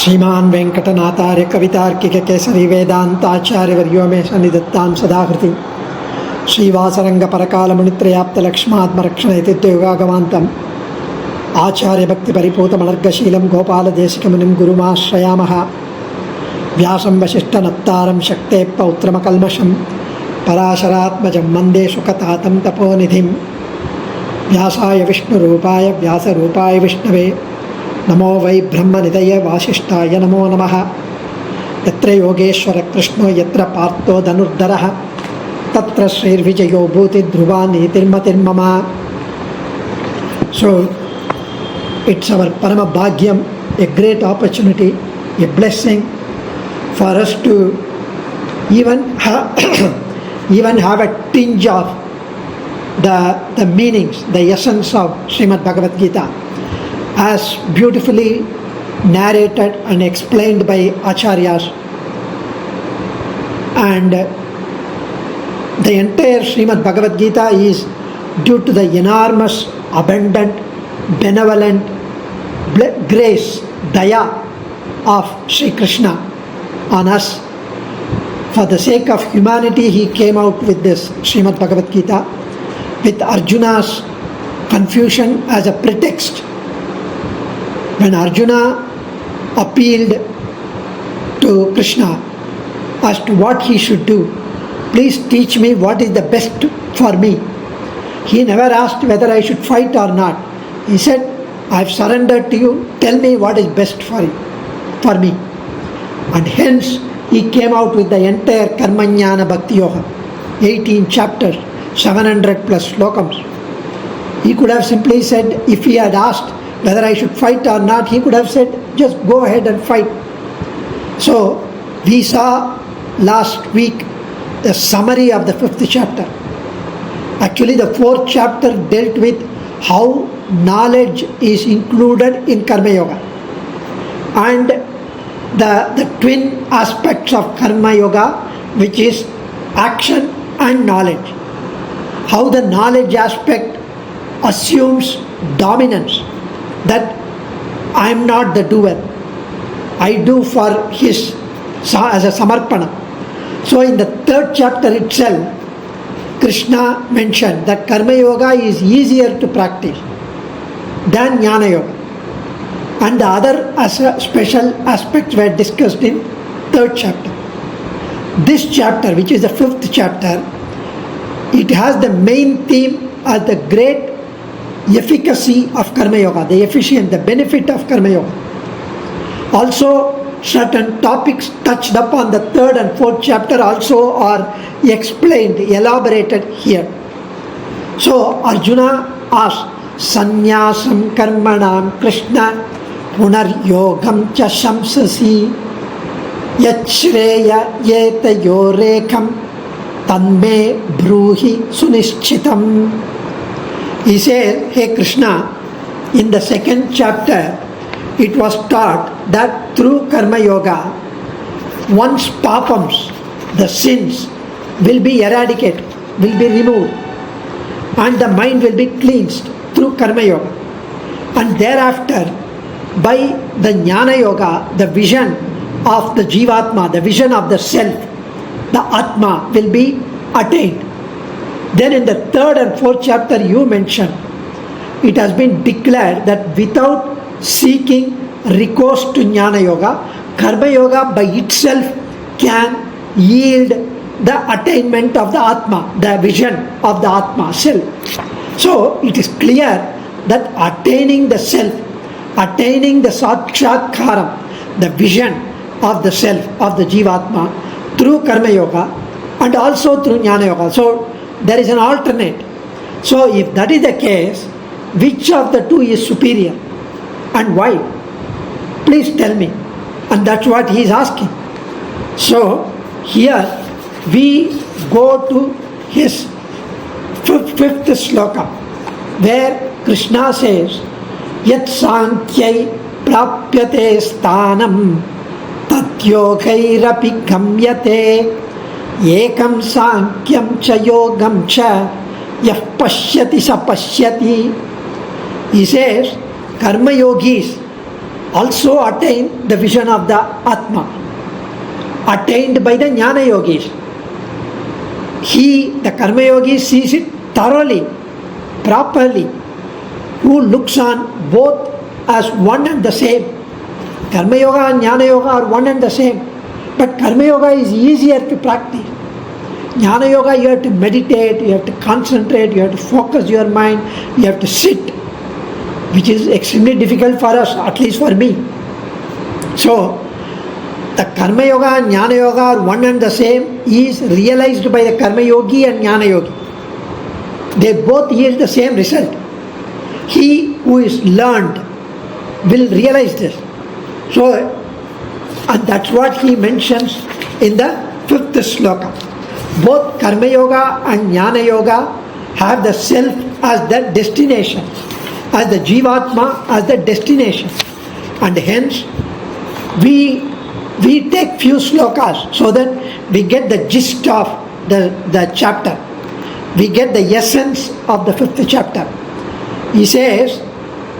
श्रीमान वेंकटनाथार्य कवितार्किक केसरी वेदांताचार्य वर्यो मे सन्निधत्तां सदाहृति श्रीवासरंग परकाल मुनित्रयाप्त लक्ष्मात्मरक्षणेतिद्योगागमान्तम् आचार्य भक्ति परिपूत मलर्गशीलं गोपाल देशिकमुनिं गुरुमाश्रयामः व्यासं वसिष्ठनत्तारं शक्ते पौत्रमकल्मषं पराशरात्मजं वन्दे सुखतातं तपोनिधिं व्यासाय विष्णुरूपाय व्यासरूपाय विष्णवे नमो वै ब्रह्मनिधये वासिष्ठाय नमो नमः। यत्र योगेश्वर कृष्णो यत्र पार्थो धनुर्धरः तत्र श्रीर्विजयो भूतिध्रुवा नीतिर्मतिर्मम. So it's our parama bhagyam, a great opportunity, a blessing for us to even have a tinge of the meanings, the essence of Srimad Bhagavad Gita, as beautifully narrated and explained by Acharyas. And the entire Srimad Bhagavad Gita is due to the enormous, abundant, benevolent grace, daya of Sri Krishna on us. For the sake of humanity, he came out with this Srimad Bhagavad Gita with Arjuna's confusion as a pretext. When Arjuna appealed to Krishna as to what he should do, please teach me what is the best for me. He never asked whether I should fight or not. He said, I have surrendered to you, tell me what is best for me. And hence he came out with the entire Karmanyana Bhakti Yoga, 18 chapters, 700 plus slokams. He could have simply said, if he had asked whether I should fight or not, he could have said, just go ahead and fight. So we saw last week the summary of the 5th chapter. Actually, the 4th chapter dealt with how knowledge is included in Karma Yoga and the twin aspects of Karma Yoga, which is action and knowledge. How the knowledge aspect assumes dominance, that I am not the doer, I do for his as a samarpana. So in the 3rd chapter itself, Krishna mentioned that Karma Yoga is easier to practice than Jnana Yoga, and the other special aspects were discussed in 3rd chapter. This chapter, which is the 5th chapter, it has the main theme as the great efficacy of Karma Yoga, the efficient, the benefit of Karma Yoga. Also, certain topics touched upon the 3rd and 4th chapter also are explained, elaborated here. So Arjuna asked, Sanyasam karmanam Krishna punaryogam cha shamsasi yachreya yetayorekam tanme bruhi sunischitam. He said, hey Krishna, in the 2nd chapter, it was taught that through Karma Yoga, one's papams, the sins, will be eradicated, will be removed, and the mind will be cleansed through Karma Yoga. And thereafter, by the Jnana Yoga, the vision of the Jivatma, the vision of the self, the Atma, will be attained. Then in the 3rd and 4th chapter you mentioned, it has been declared that without seeking recourse to Jnana Yoga, Karma Yoga by itself can yield the attainment of the Atma, the vision of the Atma self. So it is clear that attaining the self, attaining the Sakshatkaram, the vision of the self, of the Jivatma, through Karma Yoga and also through Jnana Yoga. So there is an alternate. So if that is the case, which of the two is superior and why? Please tell me. And that's what he is asking. So here we go to his 5th sloka, where Krishna says, Yat sankyai prapyate sthanam tatyogairapi gamyate ekam sankyam cha yogam cha yah pashyati sa pashyati. He says, Karma yogis also attain the vision of the Atma, attained by the Jnana Yogis. He, the Karma Yogi, sees it thoroughly, properly, who looks on both as one and the same. Karma Yoga and Jnana Yoga are one and the same, but Karma Yoga is easier to practice. Jnana Yoga, you have to meditate, you have to concentrate, you have to focus your mind, you have to sit, which is extremely difficult for us, at least for me. So, the Karma Yoga and Jnana Yoga are one and the same, is realized by the Karma Yogi and Jnana Yogi. They both yield the same result. He who is learned will realize this. So, and that's what he mentions in the 5th sloka. Both Karma Yoga and Jnana Yoga have the self as the destination, as the Jivatma as the destination. And hence, we take few slokas so that we get the gist of the chapter. We get the essence of the 5th chapter. He says,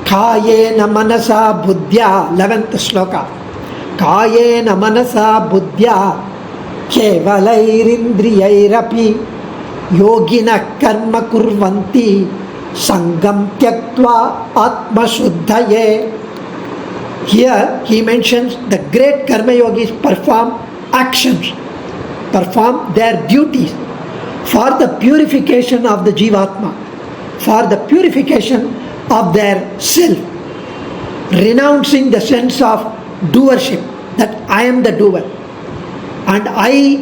Kayena manasa buddhya, 11th sloka. Kayena manasa buddhya kevalairindriyairapi yogina karma kurvanti sangam tyaktva atma shuddhaye. Here he mentions the great Karma Yogis perform actions, perform their duties for the purification of the Jivatma, for the purification of their self, renouncing the sense of doership, that I am the doer and I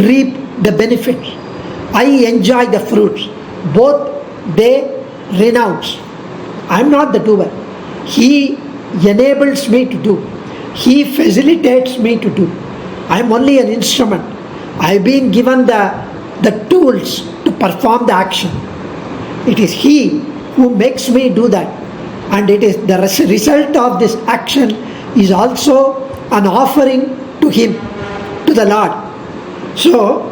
reap the benefits, I enjoy the fruits. Both they renounce. I am not the doer. He enables me to do. He facilitates me to do. I am only an instrument. I have been given the tools to perform the action. It is He who makes me do that. And it is the result of this action is also an offering to Him, to the Lord. So,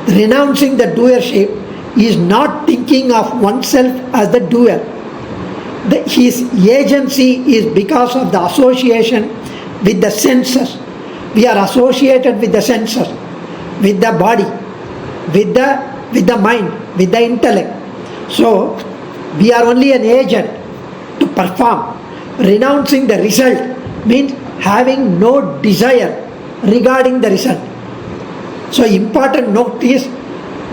renouncing the doership is not thinking of oneself as the doer. His agency is because of the association with the senses. We are associated with the senses, with the body, with the mind, with the intellect. So, we are only an agent to perform. Renouncing the result means having no desire regarding the result. So, important note is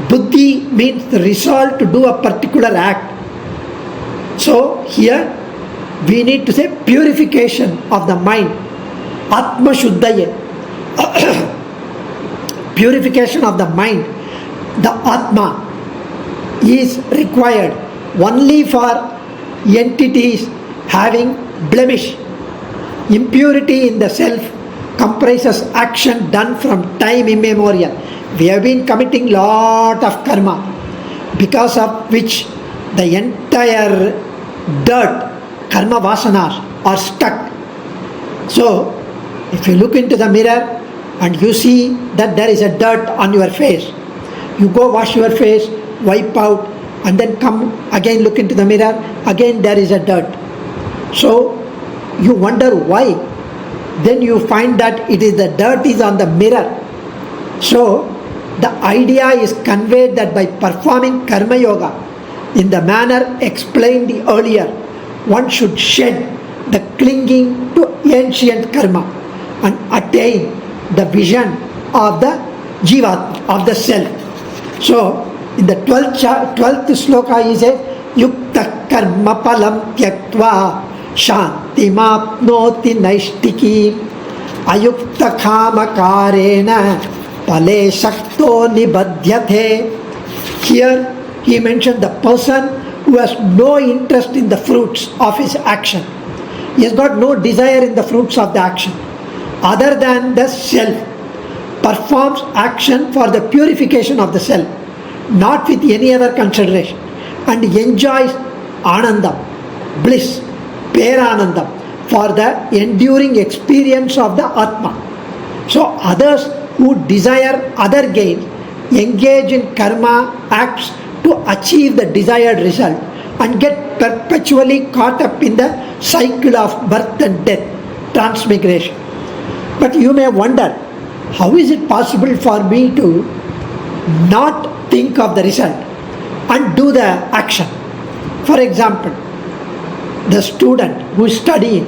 buddhi means the resolve to do a particular act. So, here we need to say purification of the mind. Atma Shuddhaye. Purification of the mind. The Atma is required only for entities having blemish. Impurity in the self comprises action done from time immemorial. We have been committing lot of karma, because of which the entire dirt, karma vasanas, are stuck. So, if you look into the mirror and you see that there is a dirt on your face, you go wash your face, wipe out, and then come again look into the mirror, again there is a dirt. So, you wonder why. Then you find that it is the dirt is on the mirror. So, the idea is conveyed that by performing Karma Yoga in the manner explained earlier, one should shed the clinging to ancient karma and attain the vision of the Jivat, of the self. So, in the 12th sloka he says, Yukta karma palam tyaktva shanti mapnoti naishtiki ayukta kama karena pale shakto nibadhyate. Here he mentioned the person who has no interest in the fruits of his action. He has got no desire in the fruits of the action other than the self, performs action for the purification of the self, not with any other consideration, and enjoys anandam, bliss, peranandam, for the enduring experience of the Atma. So others who desire other gains engage in karma acts to achieve the desired result and get perpetually caught up in the cycle of birth and death, transmigration. But you may wonder, how is it possible for me to not think of the result and do the action? For example, the student who is studying,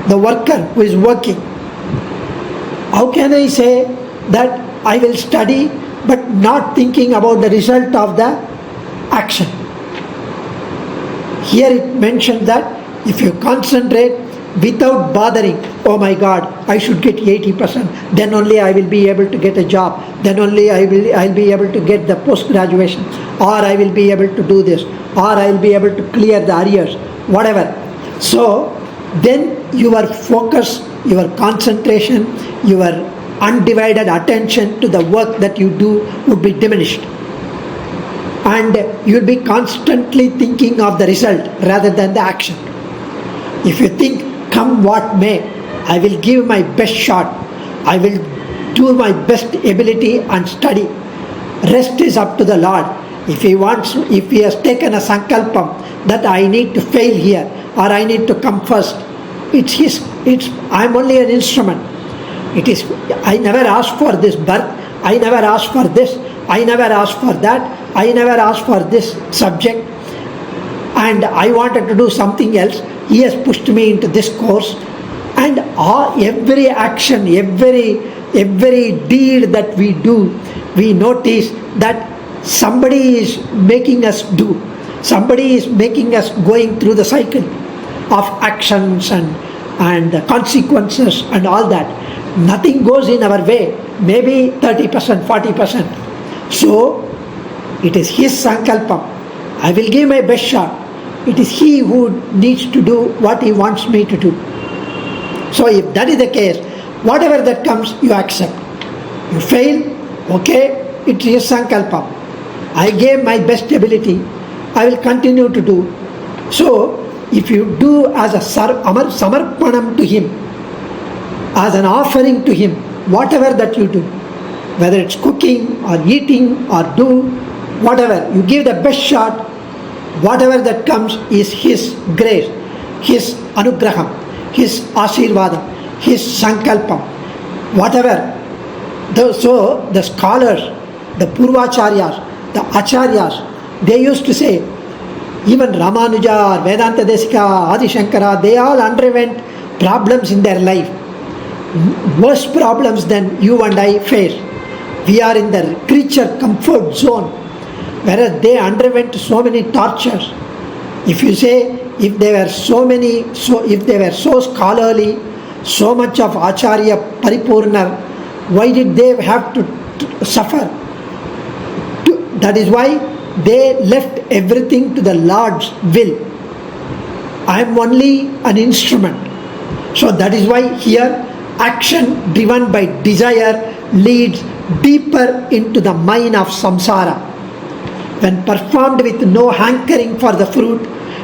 the worker who is working, how can I say that I will study but not thinking about the result of the action? Here it mentions that if you concentrate without bothering, oh my God, I should get 80%, then only I will be able to get a job, then only I'll be able to get the post-graduation, or I will be able to do this, or I will be able to clear the arrears, whatever. So then your focus, your concentration, your undivided attention to the work that you do would be diminished. And you will be constantly thinking of the result rather than the action. If you think, come what may, I will give my best shot, I will do my best ability and study. Rest is up to the Lord. If he has taken a sankalpam that I need to fail here or I need to come first, I'm only an instrument. I never asked for this birth, I never asked for this, I never asked for that, I never asked for this subject, and I wanted to do something else. He has pushed me into this course, and every action, every deed that we do, we notice that somebody is making us do, somebody is making us going through the cycle of actions and consequences and all that. Nothing goes in our way, maybe 30%, 40%. So it is his sankalpam. I will give my best shot. It is he who needs to do what he wants me to do. So if that is the case, whatever that comes, you accept. You fail, okay, it is sankalpam. I gave my best ability, I will continue to do. So if you do as a samarpanam to him, as an offering to him, whatever that you do, whether it's cooking or eating or do whatever, you give the best shot, whatever that comes is his grace, his anugraham, his ashirvadam, his sankalpam, whatever. So the scholars, the purvacharyas, the acharyas, they used to say, even Ramanuja, Vedanta Desika, Adi Shankara, they all underwent problems in their life, worse problems than you and I face. We are in the creature comfort zone, whereas they underwent so many tortures. If you say, if they were so scholarly, so much of Acharya Paripurna, why did they have to suffer? That is why they left everything to the Lord's will. I am only an instrument. So that is why here action driven by desire leads deeper into the mine of samsara. When performed with no hankering for the fruit,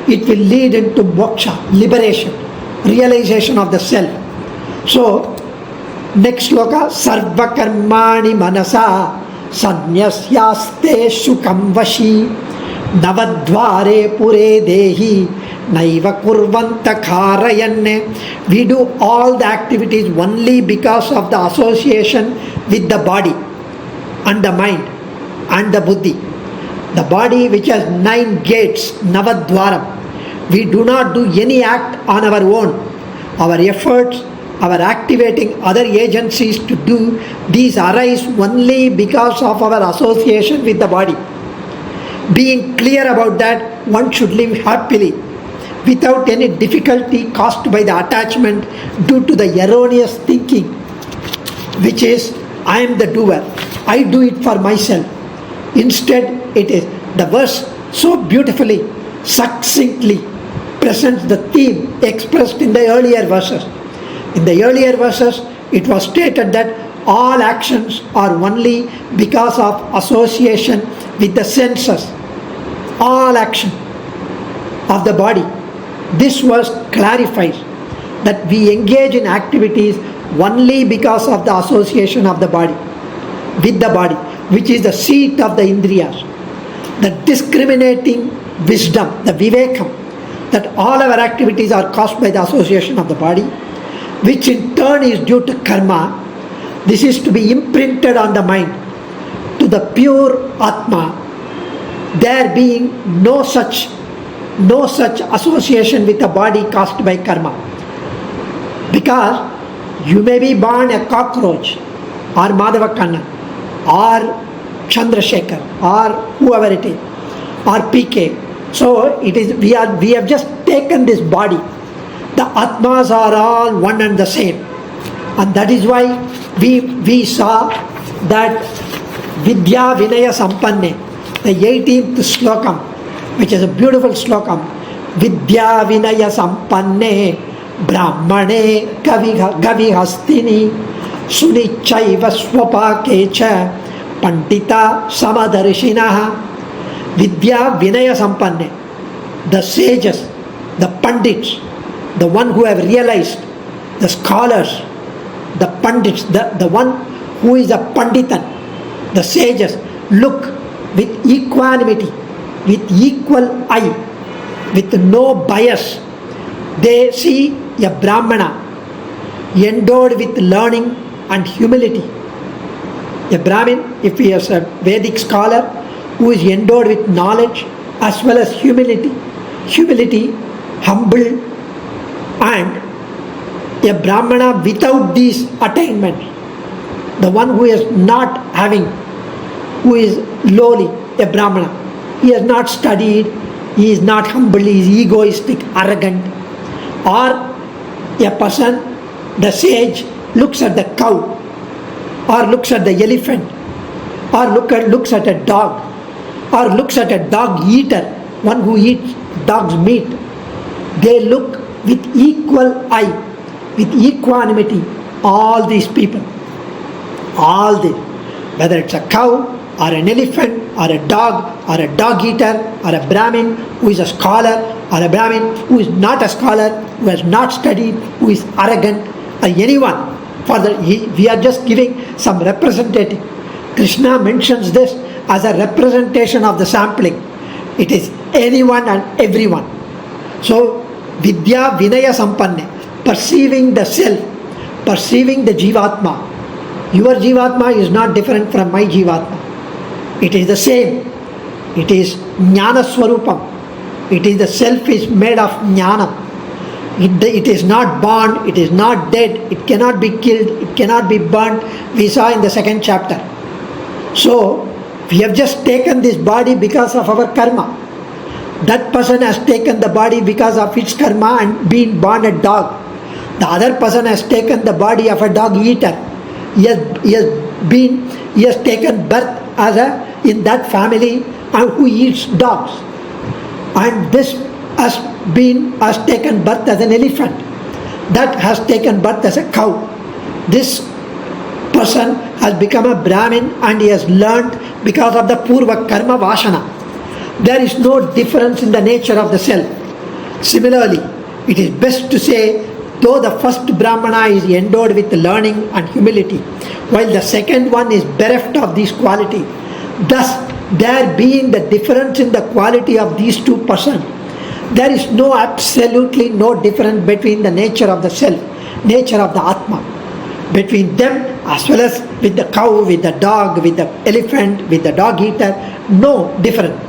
it will lead into moksha, liberation, realization of the self. So, next sloka, sarva karmani manasa sanyasyaste shukam vashi navadvare pure dehi naiva kurvanta kharayanne. We do all the activities only because of the association with the body and the mind and the buddhi. The body which has 9 gates, navadvaram. We do not do any act on our own. Our efforts, our activating other agencies to do, these arise only because of our association with the body. Being clear about that, one should live happily, without any difficulty caused by the attachment due to the erroneous thinking, which is, I am the doer, I do it for myself. Instead, it is the verse so beautifully, succinctly presents the theme expressed in the earlier verses. In the earlier verses, it was stated that all actions are only because of association with the senses. All action of the body. This verse clarifies that we engage in activities only because of the association of the body with the body, which is the seat of the indriyas. The discriminating wisdom, the vivekam, that all our activities are caused by the association of the body, which in turn is due to karma. This is to be imprinted on the mind. To the pure Atma, there being no such association with the body caused by karma. Because you may be born a cockroach, or Madhavakkannan, or Chandrasekhar, or whoever it is, or PK. So it is we have just taken this body. The Atmas are all one and the same. And that is why we saw that Vidya Vinaya Sampanne, the 18th slokam, which is a beautiful slokam. Vidya Vinaya Sampanne Brahmane Gavi Hastini Sunichaiva Swapakecha Pandita Samadarshinaha. Vidya Vinaya Sampanne, the sages, the pandits, the one who have realized, the scholars, the pandits, the one who is a panditan, the sages, look with equanimity, with equal eye, with no bias. They see a Brahmana endowed with learning and humility. A Brahmin, if he is a Vedic scholar who is endowed with knowledge as well as humility, humble, and a Brahmana without these attainments, the one who is not having, who is lowly, a Brahmana, he has not studied, he is not humble, he is egoistic, arrogant. Or a person, the sage, looks at the cow, or looks at the elephant, or looks at a dog, or looks at a dog eater, one who eats dog's meat. They look with equal eye, with equanimity, all these people. All this, whether it's a cow, or an elephant, or a dog eater, or a Brahmin who is a scholar, or a Brahmin who is not a scholar, who has not studied, who is arrogant, or anyone. We are just giving some representative. Krishna mentions this as a representation of the sampling. It is anyone and everyone. So, Vidya Vinaya Sampanne, perceiving the self, perceiving the Jivatma. Your Jivatma is not different from my Jivatma. It is the same. It is Jnana Swarupam. It is the self is made of Jnana. It is not born, it is not dead, it cannot be killed, it cannot be burnt. We saw in the second chapter. So, we have just taken this body because of our karma. That person has taken the body because of its karma and been born a dog. The other person has taken the body of a dog eater. He has taken birth as in that family and who eats dogs. And this has taken birth as an elephant. That has taken birth as a cow. This person has become a Brahmin and he has learned because of the Purva Karma Vashana. There is no difference in the nature of the self. Similarly, it is best to say, though the first Brahmana is endowed with learning and humility, while the second one is bereft of these qualities, thus there being the difference in the quality of these two persons, there is absolutely no difference between the nature of the self, nature of the Atma, between them as well as with the cow, with the dog, with the elephant, with the dog eater, no difference.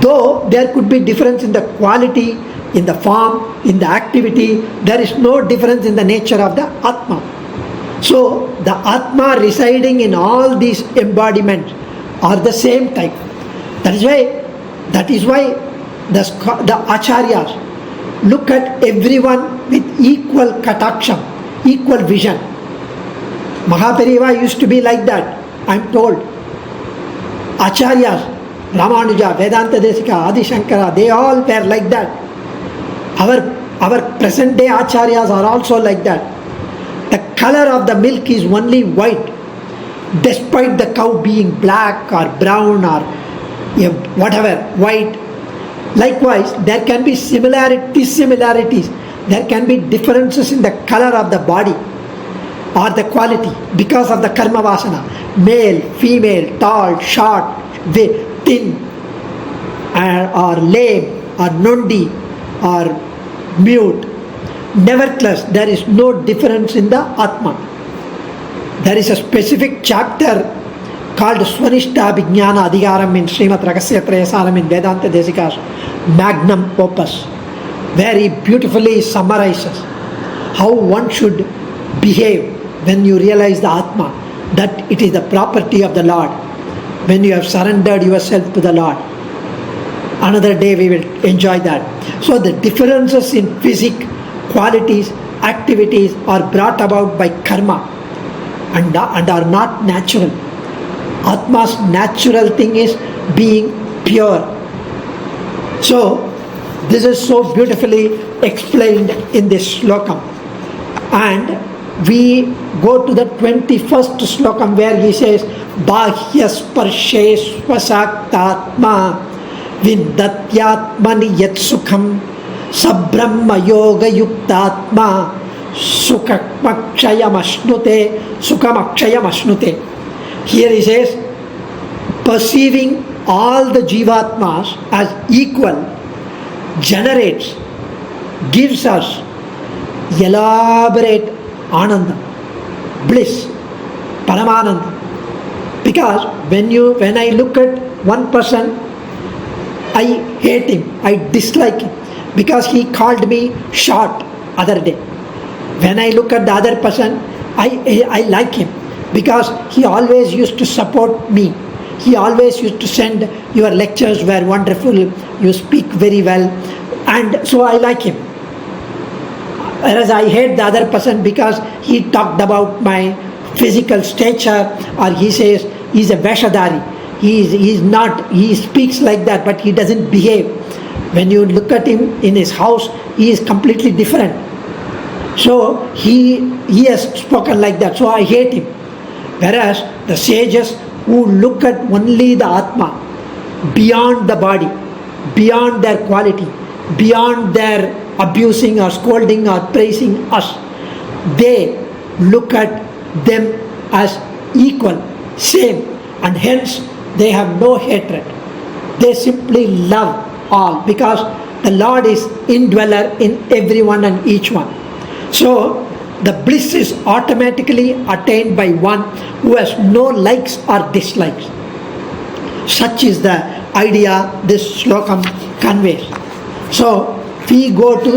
Though there could be difference in the quality, in the form, in the activity, there is no difference in the nature of the Atma. So the Atma residing in all these embodiments are the same type. That is why the Acharyas look at everyone with equal kataksham, equal vision. Mahapariva used to be like that, I am told. Acharyas, Ramanuja, Vedanta Desika, Adi Shankara, they all were like that. Our present day Acharyas are also like that. The color of the milk is only white, despite the cow being black or brown or whatever, white. Likewise, there can be similarities. There can be differences in the color of the body or the quality because of the karma vasana. Male, female, tall, short, thin, or lame, or nondi, or mute. Nevertheless, there is no difference in the Atma. There is a specific chapter called Swanishta Vijnana Adhikaram in Srimad Rahasya Trayasaram in Vedanta Desika's magnum opus, where he beautifully summarizes how one should behave when you realize the Atma, that it is the property of the Lord, when you have surrendered yourself to the Lord. Another day we will enjoy that. So the differences in physique, qualities, activities are brought about by karma and are not natural. Atma's natural thing is being pure. So this is so beautifully explained in this slokam. And we go to the 21st slokam where he says, Bahya sparshe swasaktatma Vindatyatmani yat sukham Sabrahma yoga yuktatma Sukhamakshayam ashnute. Here he says, perceiving all the jivatmas as equal generates, gives us elaborate ananda, bliss, paramananda. Because when I look at one person, I hate him, I dislike him, because he called me short other day. When I look at the other person, I like him, because he always used to support me. He always used to send, your lectures were wonderful, you speak very well, and so I like him. Whereas I hate the other person because he talked about my physical stature, or he says he's a Veshadari. He speaks like that, but he doesn't behave. When you look at him in his house, he is completely different. So he has spoken like that, so I hate him. Whereas the sages who look at only the Atma, beyond the body, beyond their quality, beyond their abusing or scolding or praising us, they look at them as equal, same, and hence they have no hatred. They simply love all, because the Lord is indweller in everyone and each one. So the bliss is automatically attained by one who has no likes or dislikes. Such is the idea this slokam conveys. So we go to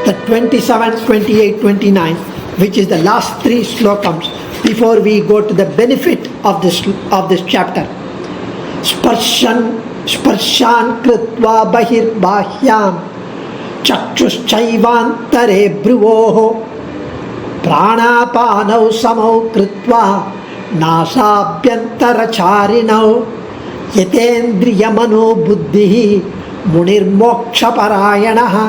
the 27, 28, 29, which is the last three slokams before we go to the benefit of this chapter. Sparshan kritva bahir bahyam chakshuschayvantare bhruvoho pranapanau samau kritva nasabhyantaracharinav yatendriyamano buddhihi munirmokshaparayanaha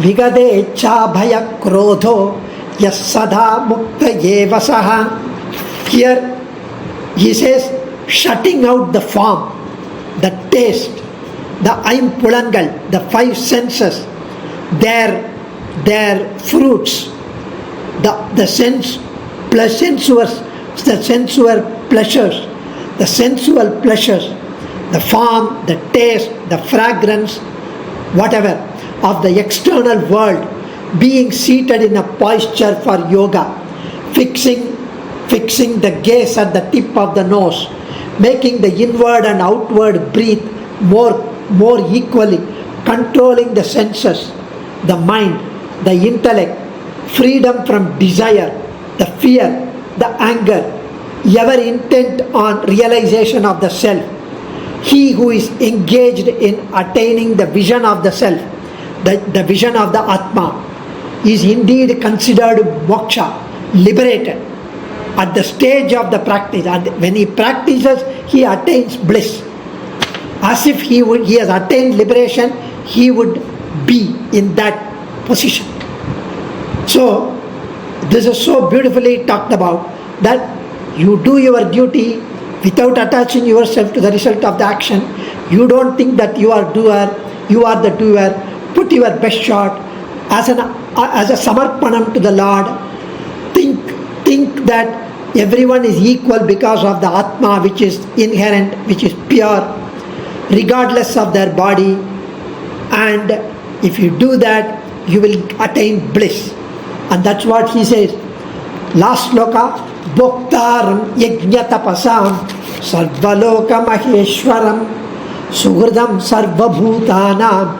vigadecha bhaya krodho yassada mukta yevasaha. Here he says, shutting out the form, the taste, the aimpulangal, the five senses, their fruits, the sensual pleasures, the form, the taste, the fragrance, whatever, of the external world, being seated in a posture for yoga, fixing the gaze at the tip of the nose, making the inward and outward breath more equally, controlling the senses, the mind, the intellect, freedom from desire, the fear, the anger, ever intent on realization of the self. He who is engaged in attaining the vision of the self, the vision of the Atma, is indeed considered moksha, liberated, at the stage of the practice. And when he practices, he attains bliss. As if he has attained liberation, he would be in that position. So this is so beautifully talked about, that you do your duty without attaching yourself to the result of the action. You don't think that you are doer, you are the doer. Put your best shot as a samarpanam to the Lord. Think that everyone is equal because of the Atma, which is inherent, which is pure, regardless of their body. And if you do that, you will attain bliss. And that's what he says. Last sloka, Bhoktaram Yajnatapasam Sarvaloka Maheshwaram Sugridam Sarvabhutanam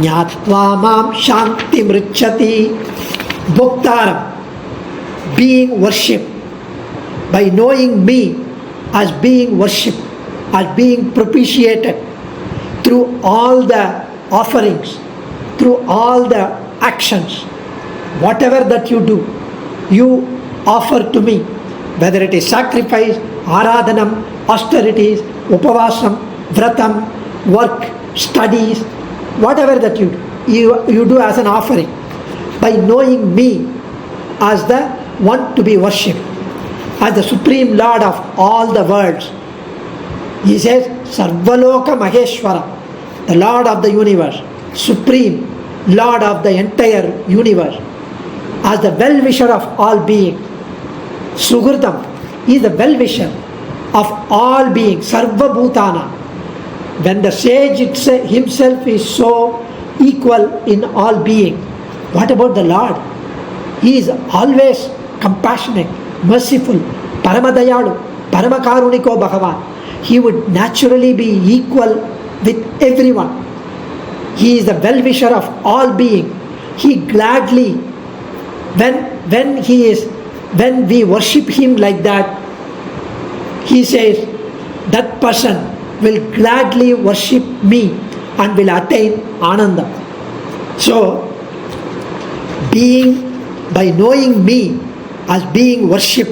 Nyatva Mam Shanti Mrichati. Bhoktaram, being worshipped. By knowing me as being worshipped, as being propitiated through all the offerings, through all the actions, whatever that you do, you offer to me, whether it is sacrifice, aradhanam, austerities, upavasam, vratam, work, studies, whatever that you do as an offering. By knowing me as the one to be worshipped, as the Supreme Lord of all the worlds. He says, Sarvaloka Maheshwara, the Lord of the universe, Supreme Lord of the entire universe, as the well-wisher of all beings. Sugurdam is the well-wisher of all beings, Sarva Bhutana. When the sage himself is so equal in all beings, what about the Lord? He is always compassionate, merciful, Paramadayalu, Paramakaruniko Bhagavan. He would naturally be equal with everyone. He is the well-wisher of all beings. He gladly, when we worship him like that, he says, that person will gladly worship me and will attain Ananda. So, by knowing me as being worshipped,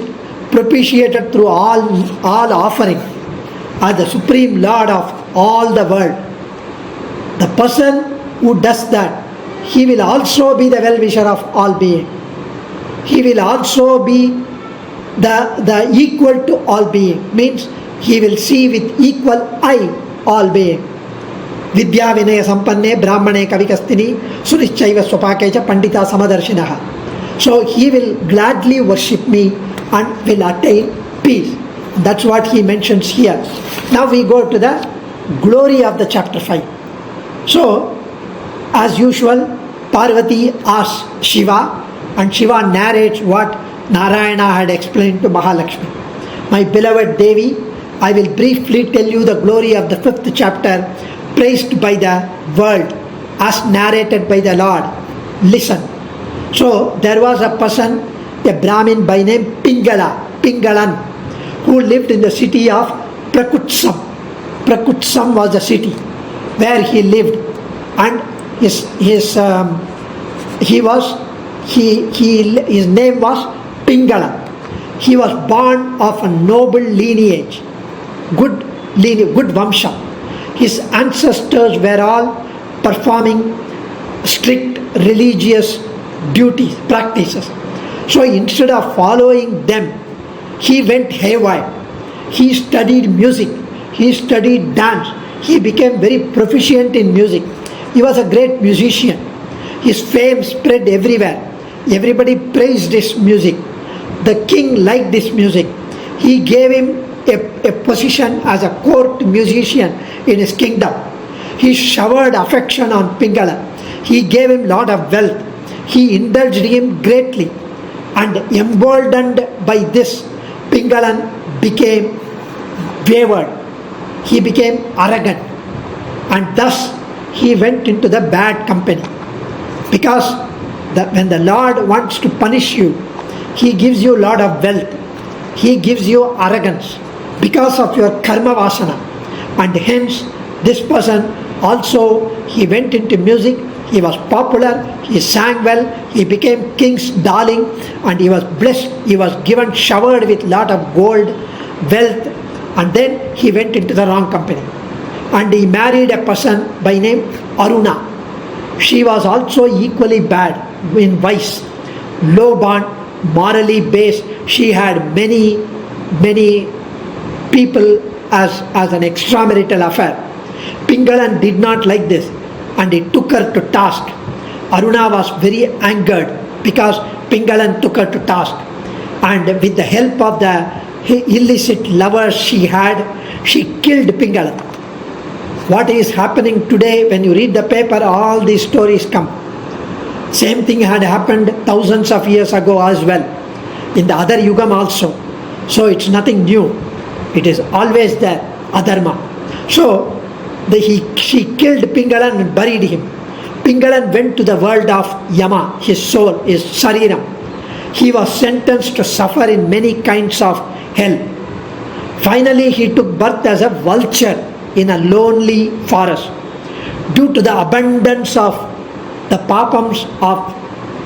propitiated through all offering, as the Supreme Lord of all the world, the person who does that, he will also be the well-wisher of all beings. He will also be the equal to all beings. Means he will see with equal eye all beings. Vidya Vinaya Sampanne Brahmane Kavikastini Sunischaiva Swapakecha Pandita Samadarshinaha. So he will gladly worship me and will attain peace. That's what he mentions here. Now we go to the glory of the chapter 5. So, as usual, Parvati asks Shiva, and Shiva narrates what Narayana had explained to Mahalakshmi. My beloved Devi, I will briefly tell you the glory of the 5th chapter, praised by the world, as narrated by the Lord. Listen. So, there was a person, a Brahmin by name Pingalan, who lived in the city of Prakutsam. Prakutsam was the city where he lived, and his name was Pingala. He was born of a noble lineage, good Vamsha. His ancestors were all performing strict religious duties, practices. So instead of following them, he went haywire. He studied music. He studied dance. He became very proficient in music. He was a great musician. His fame spread everywhere. Everybody praised his music. The king liked this music. He gave him a position as a court musician in his kingdom. He showered affection on Pingala. He gave him lot of wealth. He indulged him greatly. And emboldened by this, Pingalan became wayward. He became arrogant. And thus he went into the bad company. Because when the Lord wants to punish you, he gives you a lot of wealth. He gives you arrogance because of your karma vasana. And hence this person also, he went into music. He was popular, he sang well, he became king's darling, and he was blessed, he was given, showered with lot of gold, wealth, and then he went into the wrong company. And he married a person by name Aruna. She was also equally bad in vice, low born, morally based. She had many people as an extramarital affair. Pingalan did not like this, and he took her to task. Aruna was very angered because Pingalan took her to task. And with the help of the illicit lovers she had, she killed Pingalan. What is happening today, when you read the paper, all these stories come. Same thing had happened thousands of years ago as well, in the other yugam also. So it's nothing new. It is always there, adharma. So she killed Pingalan and buried him. Pingalan went to the world of Yama, his soul, his Sariram. He was sentenced to suffer in many kinds of hell. Finally, he took birth as a vulture in a lonely forest. Due to the abundance of the papams of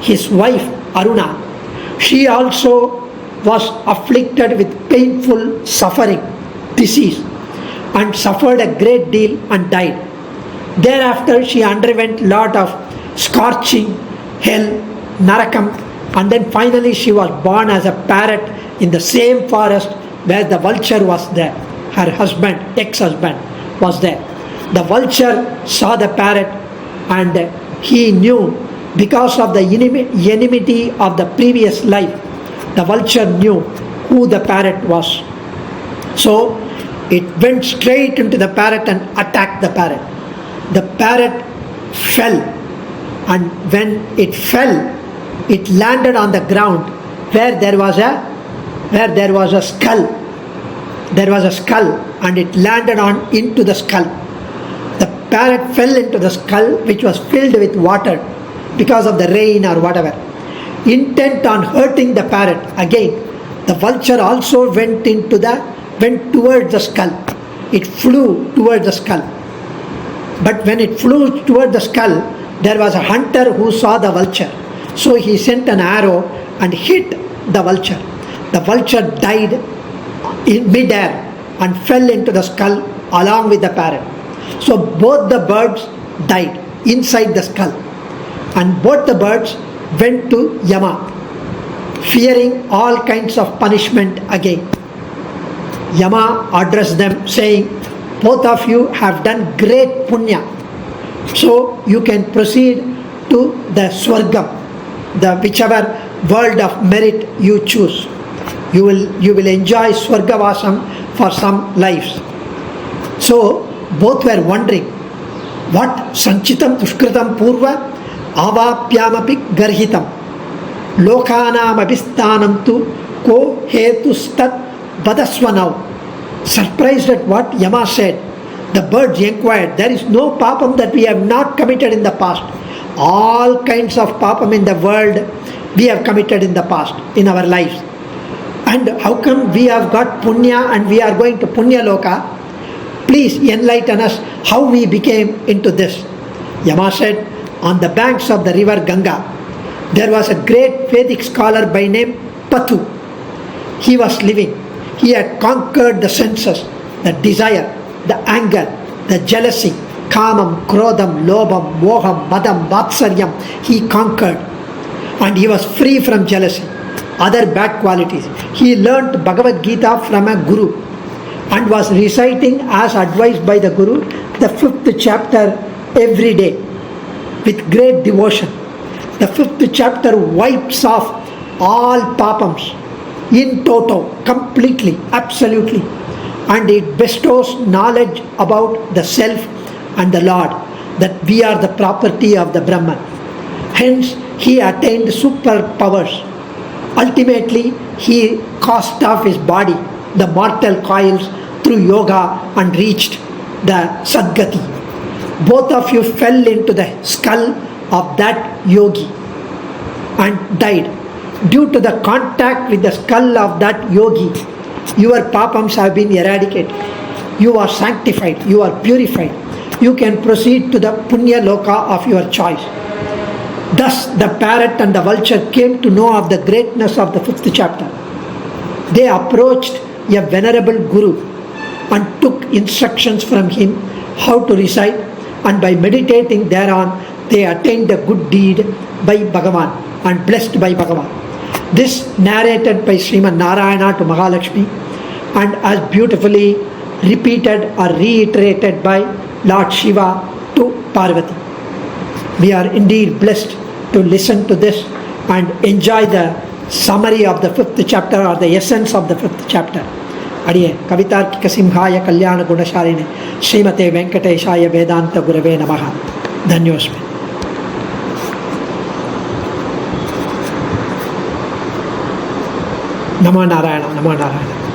his wife Aruna, she also was afflicted with painful suffering, disease, and suffered a great deal and died. Thereafter, she underwent lot of scorching, hell, narakam, and then finally she was born as a parrot in the same forest where the vulture was there. Her husband, ex-husband, was there. The vulture saw the parrot and he knew, because of the enmity of the previous life, the vulture knew who the parrot was. So it went straight into the parrot and attacked the parrot. The parrot fell, and when it fell, it landed on the ground where there was a skull. There was a skull, and it landed into the skull. The parrot fell into the skull, which was filled with water because of the rain or whatever. Intent on hurting the parrot, again the vulture also went towards the skull. It flew towards the skull. But when it flew toward the skull, there was a hunter who saw the vulture. So he sent an arrow and hit the vulture. The vulture died in midair and fell into the skull along with the parrot. So both the birds died inside the skull, and both the birds went to Yama, fearing all kinds of punishment again. Yama addressed them saying, both of you have done great punya, so you can proceed to the Swargam, the whichever world of merit you choose. You will enjoy Swargavasam for some lives. So both were wondering, what sanchitam dushkritam purva avapyamapi garhitam lokanam abhistanam tu ko hetustat badasvanau. Surprised at what Yama said, the birds inquired, there is no papam that we have not committed in the past. All kinds of papam in the world we have committed in the past, in our lives. And how come we have got punya and we are going to punya loka? Please enlighten us how we became into this. Yama said, on the banks of the river Ganga, there was a great Vedic scholar by name Patu. He was living. He had conquered the senses, the desire, the anger, the jealousy, kamam, krodham, lobham, moham, madam, vatsaryam. He conquered, and he was free from jealousy, other bad qualities. He learnt Bhagavad Gita from a guru and was reciting, as advised by the guru, the 5th chapter every day with great devotion. The 5th chapter wipes off all papams in toto, completely, absolutely, and it bestows knowledge about the self and the Lord, that we are the property of the Brahman. Hence he attained superpowers. Ultimately he cast off his body, the mortal coils, through yoga and reached the Sadgati. Both of you fell into the skull of that yogi and died. Due to the contact with the skull of that yogi, your papams have been eradicated. You are sanctified, you are purified. You can proceed to the punya loka of your choice. Thus the parrot and the vulture came to know of the greatness of the 5th chapter. They approached a venerable guru and took instructions from him how to recite, and by meditating thereon they attained a good deed by Bhagavan and blessed by Bhagavan. This narrated by Srimad Narayana to Mahalakshmi and as beautifully repeated or reiterated by Lord Shiva to Parvati. We are indeed blessed to listen to this and enjoy the summary of the 5th chapter or the essence of the 5th chapter. Adiye Kavitarkika Simhaya Kalyana Gunasharine Srimate Venkateshaya Vedanta Gurave Namaha. Dhanyosmi. Namo Narayana, Namo Narayana.